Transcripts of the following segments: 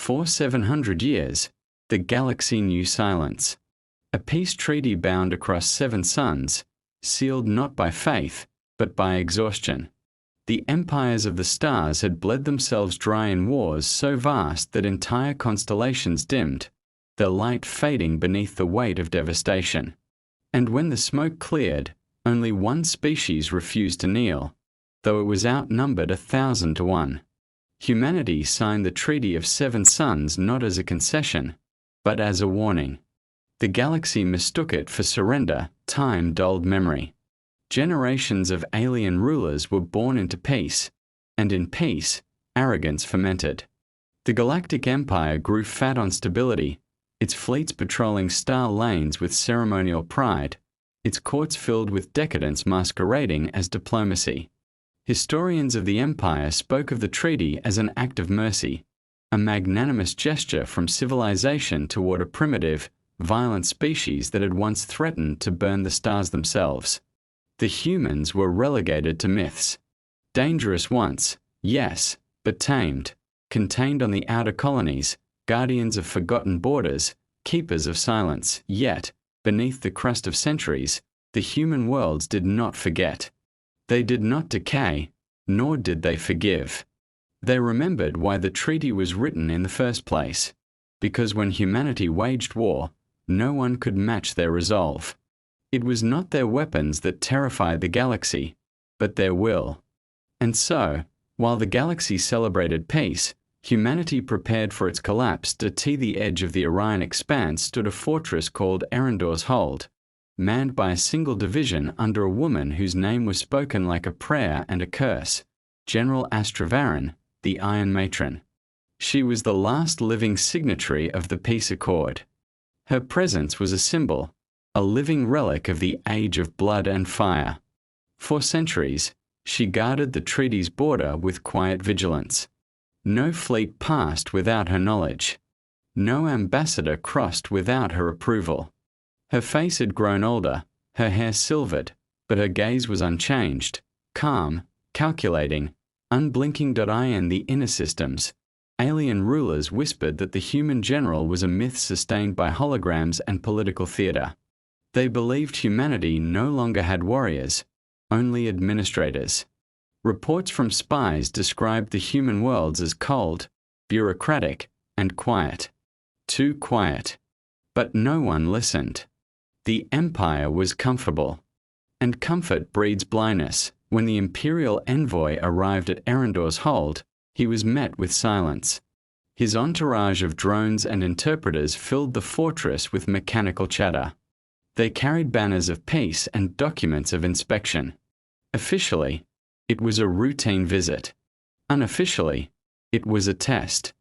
For 700 years, the galaxy knew silence. A peace treaty bound across 7 suns, sealed not by faith, but by exhaustion. The empires of the stars had bled themselves dry in wars so vast that entire constellations dimmed, their light fading beneath the weight of devastation. And when the smoke cleared, only one species refused to kneel, though it was outnumbered 1,000 to 1. Humanity signed the Treaty of 7 Suns not as a concession, but as a warning. The galaxy mistook it for surrender. Time dulled memory. Generations of alien rulers were born into peace, and in peace, arrogance fermented. The Galactic Empire grew fat on stability, its fleets patrolling star lanes with ceremonial pride, its courts filled with decadence masquerading as diplomacy. Historians of the Empire spoke of the treaty as an act of mercy, a magnanimous gesture from civilization toward a primitive, violent species that had once threatened to burn the stars themselves. The humans were relegated to myths. Dangerous once, yes, but tamed, contained on the outer colonies, guardians of forgotten borders, keepers of silence. Yet, beneath the crust of centuries, the human worlds did not forget. They did not decay, nor did they forgive. They remembered why the treaty was written in the first place, because when humanity waged war, no one could match their resolve. It was not their weapons that terrified the galaxy, but their will. And so, while the galaxy celebrated peace, humanity prepared for its collapse. At the edge of the Orion expanse stood a fortress called Erendor's Hold, manned by a single division under a woman whose name was spoken like a prayer and a curse, General Astravarin, the Iron Matron. She was the last living signatory of the peace accord. Her presence was a symbol, a living relic of the age of blood and fire. For centuries, she guarded the treaty's border with quiet vigilance. No fleet passed without her knowledge. No ambassador crossed without her approval. Her face had grown older, her hair silvered, but her gaze was unchanged, calm, calculating, unblinking. In the inner systems, alien rulers whispered that the human general was a myth sustained by holograms and political theater. They believed humanity no longer had warriors, only administrators. Reports from spies described the human worlds as cold, bureaucratic, and quiet. Too quiet. But no one listened. The Empire was comfortable. And comfort breeds blindness. When the Imperial envoy arrived at Erendor's Hold, he was met with silence. His entourage of drones and interpreters filled the fortress with mechanical chatter. They carried banners of peace and documents of inspection. Officially, it was a routine visit. Unofficially, it was a test.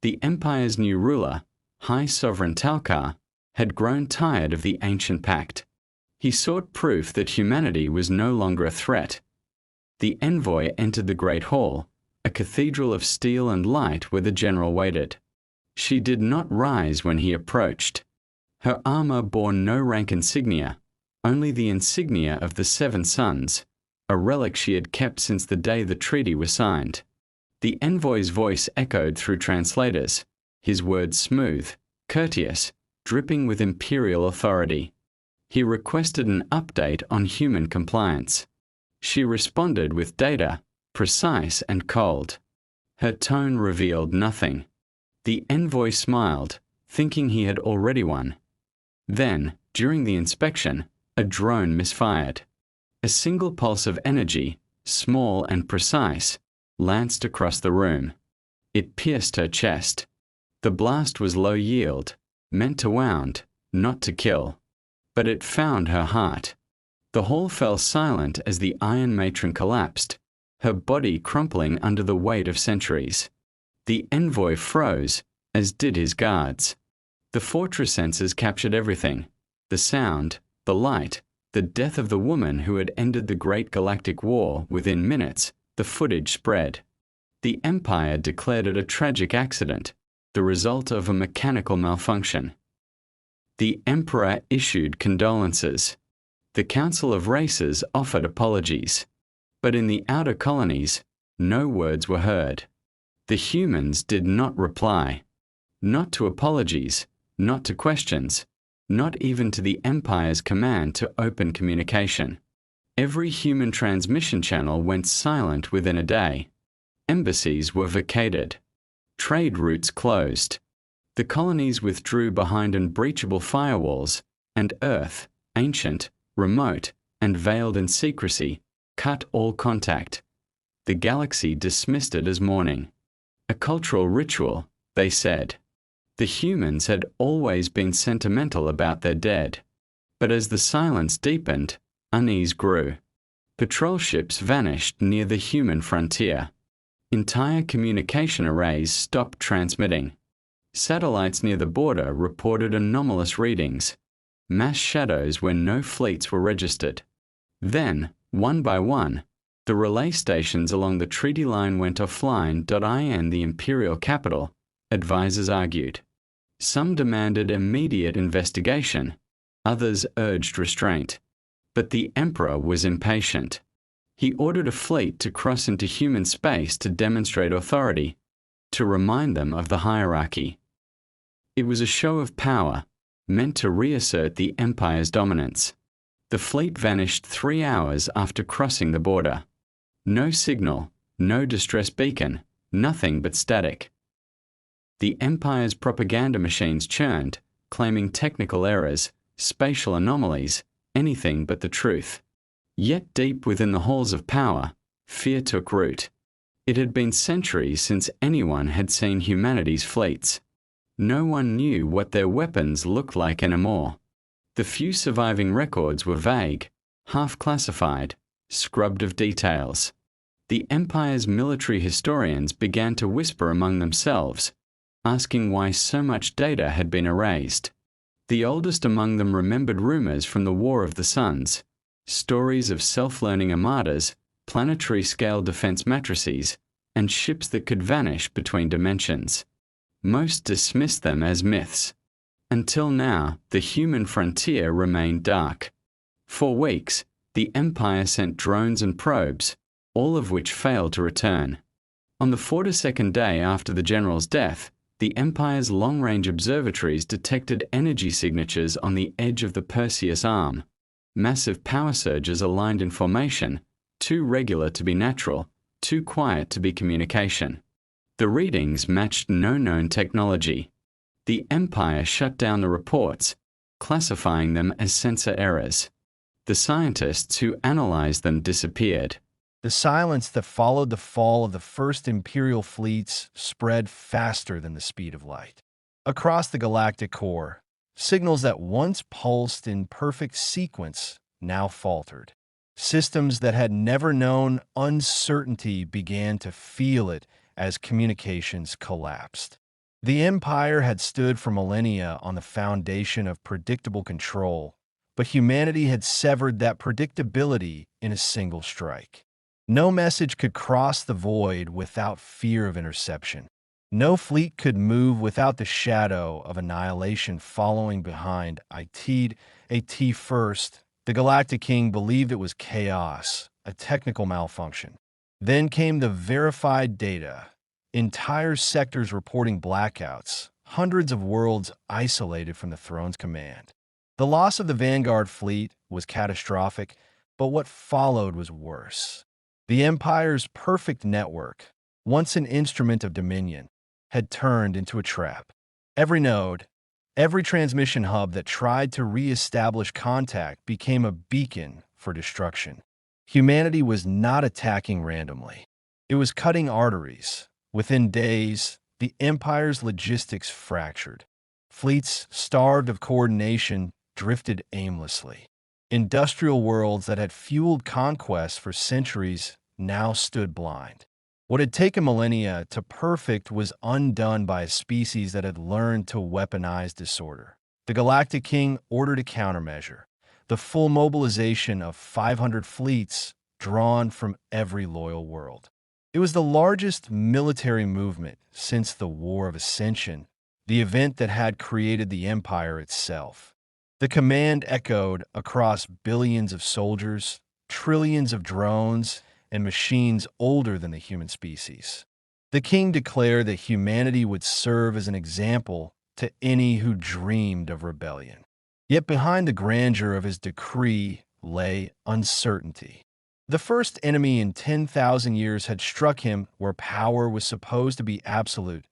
The Empire's new ruler, High Sovereign Talkar, had grown tired of the ancient pact. He sought proof that humanity was no longer a threat. The envoy entered the Great Hall, a cathedral of steel and light where the general waited. She did not rise when he approached. Her armor bore no rank insignia, only the insignia of the 7 Suns, a relic she had kept since the day the treaty was signed. The envoy's voice echoed through translators, his words smooth, courteous, dripping with imperial authority. He requested an update on human compliance. She responded with data, precise and cold. Her tone revealed nothing. The envoy smiled, thinking he had already won. Then, during the inspection, a drone misfired. A single pulse of energy, small and precise, lanced across the room. It pierced her chest. The blast was low yield, meant to wound, not to kill. But it found her heart. The hall fell silent as the Iron Matron collapsed, her body crumpling under the weight of centuries. The envoy froze, as did his guards. The fortress sensors captured everything: the sound, the light, the death of the woman who had ended the Great Galactic War. Within minutes, the footage spread. The Empire declared it a tragic accident, the result of a mechanical malfunction. The Emperor issued condolences. The Council of Races offered apologies. But in the outer colonies, no words were heard. The humans did not reply. Not to apologies, not to questions, not even to the Empire's command to open communication. Every human transmission channel went silent within a day. Embassies were vacated. Trade routes closed. The colonies withdrew behind unbreachable firewalls, and Earth, ancient, remote, and veiled in secrecy, cut all contact. The galaxy dismissed it as mourning. A cultural ritual, they said. The humans had always been sentimental about their dead. But as the silence deepened, unease grew. Patrol ships vanished near the human frontier. Entire communication arrays stopped transmitting. Satellites near the border reported anomalous readings. Mass shadows where no fleets were registered. Then, one by one, the relay stations along the treaty line went offline. In the imperial capital, advisors argued. Some demanded immediate investigation, others urged restraint. But the Emperor was impatient. He ordered a fleet to cross into human space to demonstrate authority, to remind them of the hierarchy. It was a show of power, meant to reassert the Empire's dominance. The fleet vanished 3 hours after crossing the border. No signal, no distress beacon, nothing but static. The Empire's propaganda machines churned, claiming technical errors, spatial anomalies, anything but the truth. Yet deep within the halls of power, fear took root. It had been centuries since anyone had seen humanity's fleets. No one knew what their weapons looked like anymore. The few surviving records were vague, half-classified, scrubbed of details. The Empire's military historians began to whisper among themselves, asking why so much data had been erased. The oldest among them remembered rumors from the War of the Suns, stories of self-learning armadas, planetary-scale defense matrices, and ships that could vanish between dimensions. Most dismissed them as myths. Until now, the human frontier remained dark. For weeks, the Empire sent drones and probes, all of which failed to return. On the 42nd day after the general's death, the Empire's long-range observatories detected energy signatures on the edge of the Perseus Arm. Massive power surges aligned in formation, too regular to be natural, too quiet to be communication. The readings matched no known technology. The Empire shut down the reports, classifying them as sensor errors. The scientists who analyzed them disappeared. The silence that followed the fall of the first Imperial fleets spread faster than the speed of light. Across the galactic core, signals that once pulsed in perfect sequence now faltered. Systems that had never known uncertainty began to feel it as communications collapsed. The Empire had stood for millennia on the foundation of predictable control, but humanity had severed that predictability in a single strike. No message could cross the void without fear of interception. No fleet could move without the shadow of annihilation following behind. At first, the Galactic King believed it was chaos, a technical malfunction. Then came the verified data. Entire sectors reporting blackouts, hundreds of worlds isolated from the throne's command. The loss of the Vanguard fleet was catastrophic, but what followed was worse. The Empire's perfect network, once an instrument of dominion, had turned into a trap. Every node, every transmission hub that tried to re-establish contact became a beacon for destruction. Humanity was not attacking randomly. It was cutting arteries. Within days, the Empire's logistics fractured. Fleets, starved of coordination, drifted aimlessly. Industrial worlds that had fueled conquest for centuries now stood blind. What had taken millennia to perfect was undone by a species that had learned to weaponize disorder. The Galactic King ordered a countermeasure, the full mobilization of 500 fleets drawn from every loyal world. It was the largest military movement since the War of Ascension, the event that had created the Empire itself. The command echoed across billions of soldiers, trillions of drones, and machines older than the human species. The king declared that humanity would serve as an example to any who dreamed of rebellion. Yet behind the grandeur of his decree lay uncertainty. The first enemy in 10,000 years had struck him where power was supposed to be absolute.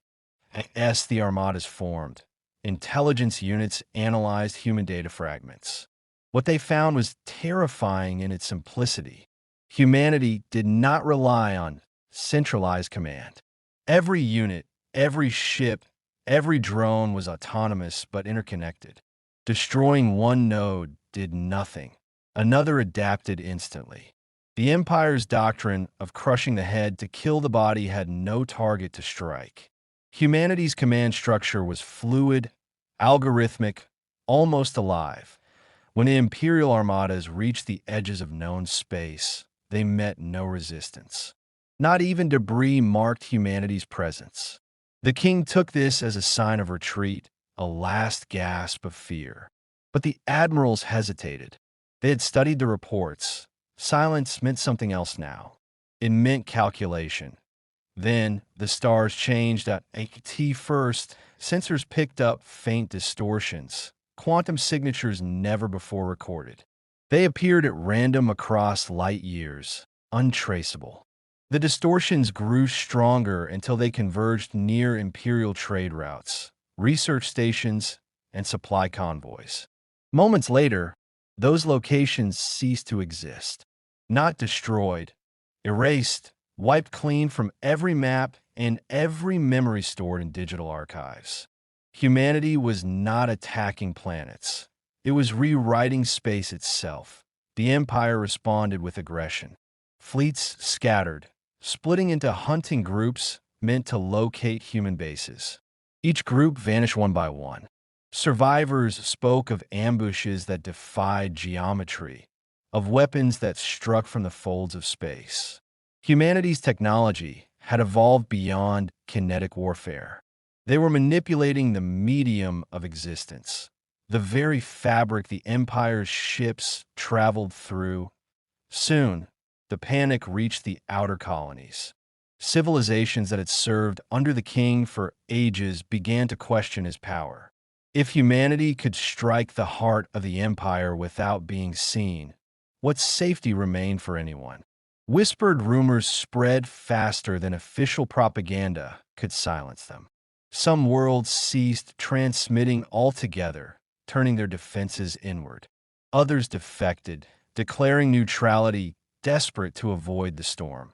As the armadas formed, intelligence units analyzed human data fragments. What they found was terrifying in its simplicity. Humanity did not rely on centralized command. Every unit, every ship, every drone was autonomous but interconnected. Destroying one node did nothing. Another adapted instantly. The Empire's doctrine of crushing the head to kill the body had no target to strike. Humanity's command structure was fluid, algorithmic, almost alive. When the Imperial armadas reached the edges of known space, they met no resistance. Not even debris marked humanity's presence. The king took this as a sign of retreat, a last gasp of fear. But the admirals hesitated. They had studied the reports. Silence meant something else now. It meant calculation. Then the stars changed at first. Sensors picked up faint distortions, quantum signatures never before recorded. They appeared at random across light years, untraceable. The distortions grew stronger until they converged near Imperial trade routes, research stations, and supply convoys. Moments later, those locations ceased to exist. Not destroyed, erased, wiped clean from every map and every memory stored in digital archives. Humanity was not attacking planets. It was rewriting space itself. The Empire responded with aggression. Fleets scattered, splitting into hunting groups meant to locate human bases. Each group vanished one by one. Survivors spoke of ambushes that defied geometry, of weapons that struck from the folds of space. Humanity's technology had evolved beyond kinetic warfare. They were manipulating the medium of existence, the very fabric the Empire's ships traveled through. Soon, the panic reached the outer colonies. Civilizations that had served under the king for ages began to question his power. If humanity could strike the heart of the Empire without being seen, what safety remained for anyone? Whispered rumors spread faster than official propaganda could silence them. Some worlds ceased transmitting altogether, turning their defenses inward. Others defected, declaring neutrality, desperate to avoid the storm.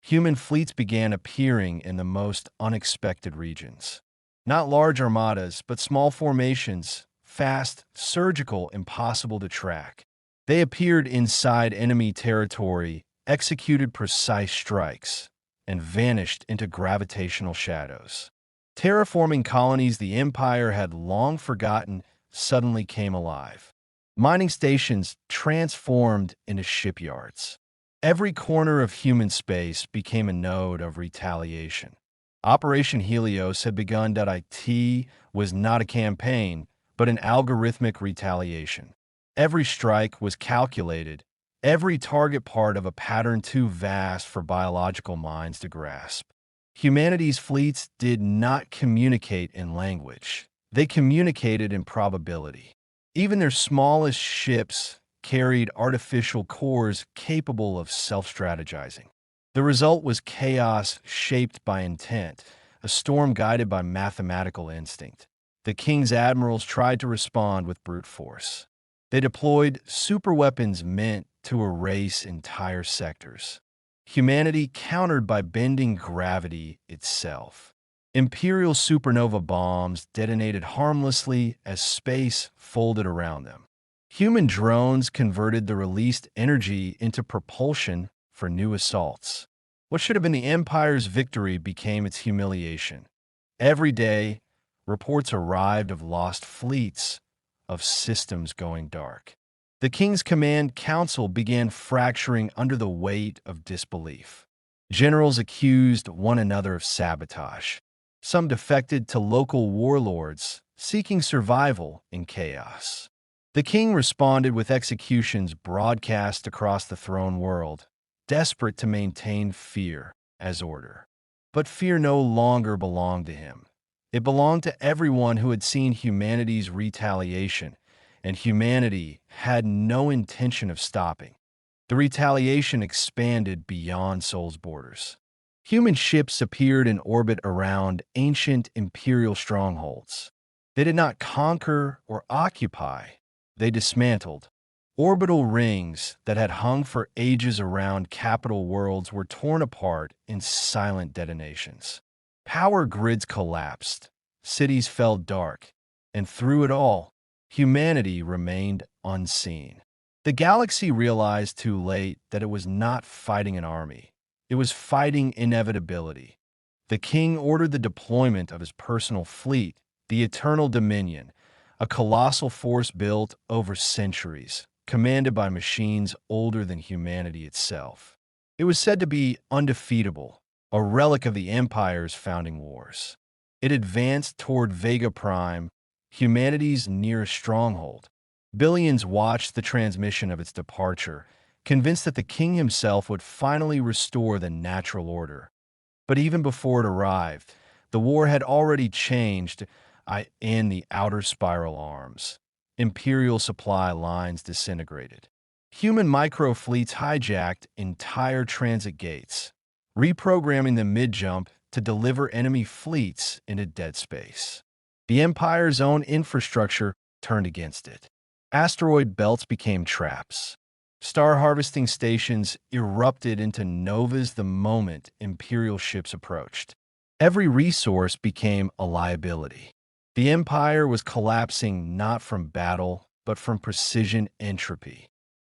Human fleets began appearing in the most unexpected regions. Not large armadas, but small formations, fast, surgical, impossible to track. They appeared inside enemy territory, executed precise strikes, and vanished into gravitational shadows. Terraforming colonies the Empire had long forgotten suddenly came alive. Mining stations transformed into shipyards. Every corner of human space became a node of retaliation. Operation Helios had begun. It was not a campaign, but an algorithmic retaliation. Every strike was calculated, every target part of a pattern too vast for biological minds to grasp. Humanity's fleets did not communicate in language. They communicated in probability. Even their smallest ships carried artificial cores capable of self-strategizing. The result was chaos shaped by intent, a storm guided by mathematical instinct. The king's admirals tried to respond with brute force. They deployed superweapons meant to erase entire sectors. Humanity countered by bending gravity itself. Imperial supernova bombs detonated harmlessly as space folded around them. Human drones converted the released energy into propulsion for new assaults. What should have been the Empire's victory became its humiliation. Every day, reports arrived of lost fleets, of systems going dark. The King's Command Council began fracturing under the weight of disbelief. Generals accused one another of sabotage. Some defected to local warlords, seeking survival in chaos. The king responded with executions broadcast across the throne world, desperate to maintain fear as order. But fear no longer belonged to him. It belonged to everyone who had seen humanity's retaliation, and humanity had no intention of stopping. The retaliation expanded beyond Sol's borders. Human ships appeared in orbit around ancient imperial strongholds. They did not conquer or occupy, they dismantled. Orbital rings that had hung for ages around capital worlds were torn apart in silent detonations. Power grids collapsed, cities fell dark, and through it all, humanity remained unseen. The galaxy realized too late that it was not fighting an army. It was fighting inevitability. The king ordered the deployment of his personal fleet, the Eternal Dominion, a colossal force built over centuries, commanded by machines older than humanity itself. It was said to be undefeatable, a relic of the Empire's founding wars. It advanced toward Vega Prime, humanity's nearest stronghold. Billions watched the transmission of its departure, convinced that the king himself would finally restore the natural order. But even before it arrived, the war had already changed in the outer spiral arms. Imperial supply lines disintegrated. Human microfleets hijacked entire transit gates, reprogramming the mid-jump to deliver enemy fleets into dead space. The Empire's own infrastructure turned against it. Asteroid belts became traps. Star harvesting stations erupted into novas the moment Imperial ships approached. Every resource became a liability. The Empire was collapsing not from battle, but from precision entropy.